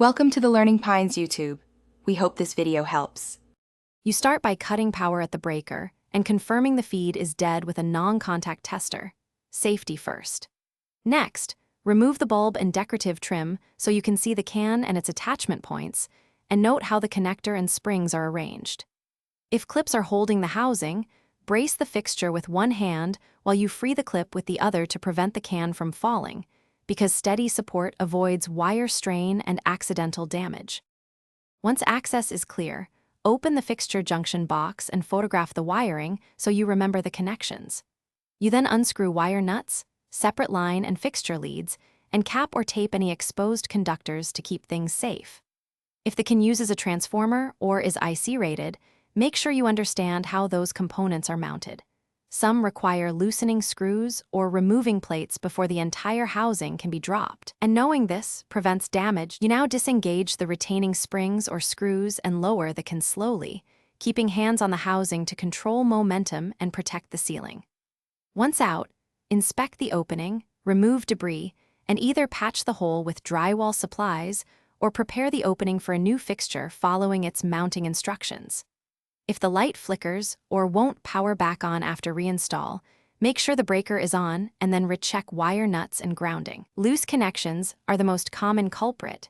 Welcome to the Learning Pines YouTube. We hope this video helps. You start by cutting power at the breaker and confirming the feed is dead with a non-contact tester. Safety first. Next, remove the bulb and decorative trim so you can see the can and its attachment points, and note how the connector and springs are arranged. If clips are holding the housing, brace the fixture with one hand while you free the clip with the other to prevent the can from falling, because steady support avoids wire strain and accidental damage. Once access is clear, open the fixture junction box and photograph the wiring so you remember the connections. You then unscrew wire nuts, separate line and fixture leads, and cap or tape any exposed conductors to keep things safe. If the can uses a transformer or is IC rated, make sure you understand how those components are mounted. Some require loosening screws or removing plates before the entire housing can be dropped. And knowing this prevents damage, you now disengage the retaining springs or screws and lower the can slowly, keeping hands on the housing to control momentum and protect the ceiling. Once out, inspect the opening, remove debris, and either patch the hole with drywall supplies or prepare the opening for a new fixture following its mounting instructions. If the light flickers or won't power back on after reinstall, make sure the breaker is on and then recheck wire nuts and grounding. Loose connections are the most common culprit.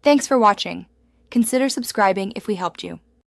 Thanks for watching. Consider subscribing if we helped you.